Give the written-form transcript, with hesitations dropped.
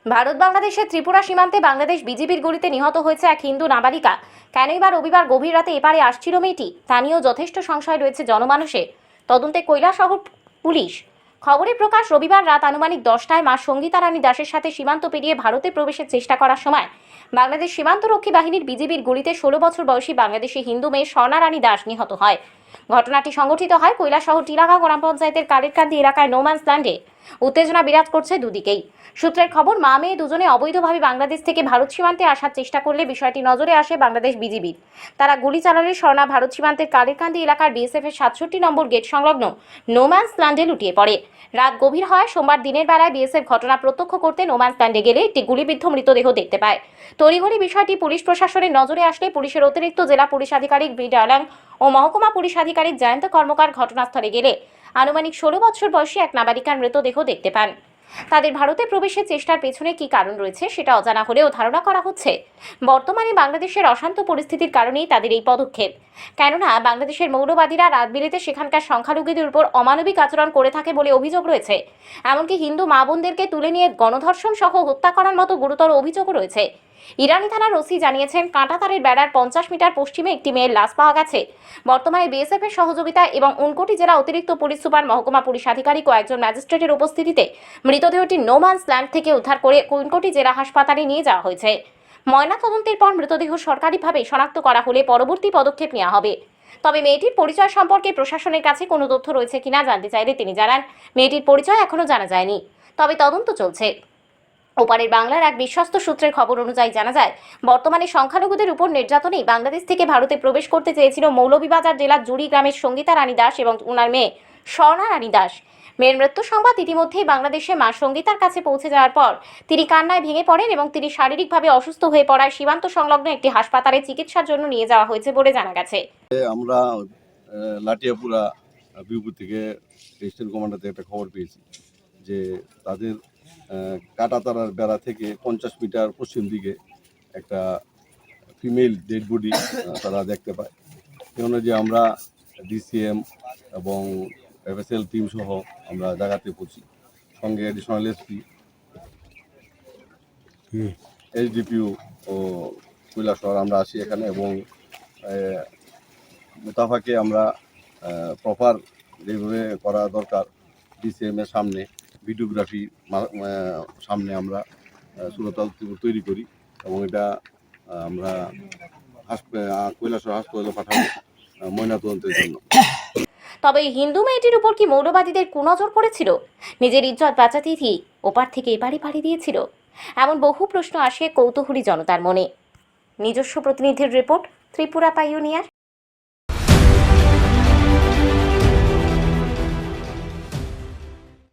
ভারত বাংলাদেশের ত্রিপুরা সীমান্তে বাংলাদেশ বিজিবির গুলিতে নিহত হয়েছে এক হিন্দু নাবালিকা। কেনই বা রবিবার গভীর রাতে এপারে আসছিল মেয়েটি, তা নিয়েও যথেষ্ট সংশয় রয়েছে জনমানসে। তদন্তে কৈলাসহর পুলিশ। খবরে প্রকাশ, রবিবার রাত আনুমানিক 10টায় মা সঙ্গীতা রানী দাসের সাথে সীমান্ত পেরিয়ে ভারতে প্রবেশের চেষ্টা করার সময় বাংলাদেশ সীমান্তরক্ষী বাহিনীর বিজিবির গুলিতে 16 বছর বয়সী বাংলাদেশি হিন্দু মেয়ে স্বর্ণা রানী দাস নিহত হয়। ঘটনাটি সংঘটিত হয় কৈলাসহর টিলাগাঁও গ্রাম পঞ্চায়েতের কালেরকান্দি এলাকায় নোম্যান্স ল্যান্ডে। উত্তেজনা বিরাজ করছে দুদিকেই। সূত্রের খবর, মা মেয়ে দুজনে অবৈধভাবে বাংলাদেশ থেকে ভারত সীমান্তে আসার চেষ্টা করলে বিষয়টি নজরে আসে বাংলাদেশ বিজিবির। তারা গুলি চালালে স্বর্ণা ভারত সীমান্তের কালেরকান্দি এলাকার বিএসএফ এর 67 নম্বর গেট সংলগ্ন নোম্যান্স ল্যান্ডে লুটিয়ে পড়ে। রাত গভীর হয় সোমবার দিনের বেলায় বিএসএফ ঘটনা প্রত্যক্ষ করতে নোম্যান্স ল্যান্ডে গেলে একটি গুলিবিদ্ধ মৃতদেহ দেখতে পায়। তড়িঘড়ি বিষয়টি পুলিশ প্রশাসনের নজরে আসলে পুলিশের অতিরিক্ত জেলা পুলিশ আধিকারিক বি ডায়ালাং ও মহকুমা পুলিশ আধিকারিক জয়ন্ত কর্মকার ঘটনাস্থলে গেলে আনুমানিক 16 বছর বয়সী এক নাবালিকার মৃতদেহ দেখতে পান। তাদের ভারতে প্রবেশের চেষ্টার পেছনে কি কারণ রয়েছে সেটা অজানা হলেও ধারণা করা হচ্ছে বর্তমানে বাংলাদেশের অশান্ত পরিস্থিতির কারণেই তাদের এই পদক্ষেপ। কেননা বাংলাদেশের মৌলবাদীরা রাত বিরেতে সেখানকার সংখ্যালঘুদের উপর অমানবিক আচরণ করে থাকে বলে অভিযোগ রয়েছে। এমনকি হিন্দু মা বোনদেরকে তুলে নিয়ে গণধর্ষণ সহ হত্যা করার মতো গুরুতর অভিযোগও রয়েছে। ইরানি থানার ওসি জানিয়েছেন, কাঁটাতারের বেড়ার 50 মিটার পশ্চিমে একটি মেয়ের লাশ পাওয়া গেছে। বর্তমানে বিএসএফ এর সহযোগিতা এবং উনকোটি জেলা অতিরিক্ত পুলিশ সুপার, মহকুমা পুলিশ আধিকারিক ও একজন ম্যাজিস্ট্রেটের উপস্থিতিতে মৃতদেহটি নোম্যান্স ল্যান্ড থেকে উদ্ধার করে উনকোটি জেলা হাসপাতালে নিয়ে যাওয়া হয়েছে। ময়নাতদন্তের পর মৃতদেহ সরকারিভাবে শনাক্ত করা হলে পরবর্তী পদক্ষেপ নেওয়া হবে। তবে মেয়েটির পরিচয় সম্পর্কে প্রশাসনের কাছে কোনো তথ্য রয়েছে কিনা জানতে চাইলে তিনি জানান, মেয়েটির পরিচয় এখনো জানা যায়নি, তবে তদন্ত চলছে। ওপারের বাংলার এক বিশ্বস্ত সূত্রের খবর অনুযায়ী জানা যায়, বর্তমানে সংখ্যালঘুদের উপর নির্যাতনেই বাংলাদেশ থেকে ভারতে প্রবেশ করতে চেয়েছিল মৌলভীবাজার জেলার জুড়ি গ্রামের সঙ্গীতা রানী দাস এবং ওনার মেয়ে স্বর্ণা রানী দাস। মেয়ের মৃত্যু সংবাদ ইতিমধ্যেই বাংলাদেশে মা সঙ্গীতার কাছে পৌঁছে যাওয়ার পর তিনি কান্নায় ভেঙে পড়েন এবং তিনি শারীরিকভাবে অসুস্থ হয়ে পড়ায় সীমান্ত সংলগ্ন একটি হাসপাতালে চিকিৎসার জন্য নিয়ে যাওয়া হয়েছে বলে জানা গেছে। আমরা লাটিয়াপুরা বিউপুর থেকে স্টেশন কমান্ডার থেকে একটা খবর পেয়েছি যে তাদের কাঁটাতারার বেড়া থেকে 50 মিটার পশ্চিম দিকে একটা ফিমেল ডেড বডি তারা দেখতে পায়। এই অনুযায়ী আমরা ডিসিএম এবং এফএসএল টিম সহ আমরা জায়গাতে পৌঁছি, সঙ্গে অ্যাডিশনাল এসপি, এইচডিপিও ও কৈলাসহর আমরা আসি এখানে এবং মুতাফাকে আমরা প্রপার যেভাবে করা দরকার ডিসিএম এর সামনে ভিডিওগ্রাফি সামনে আমরা সুরতাল তৈরি করি এবং এটা আমরা কৈলাসহর হাসপাতালে পাঠাবো ময়নাতদন্তের জন্য। তবে হিন্দু মেয়েটির উপর কি মৌলবাদীদের কুনজর পড়েছিল? নিজের ইজ্জত বাঁচাতেই কি ওপার থেকে এপারে পাড়ি দিয়েছিল? এমন বহু প্রশ্ন আসে কৌতূহলী জনতার মনে। নিজস্ব প্রতিনিধির রিপোর্ট, ত্রিপুরা পাইওনিয়ার।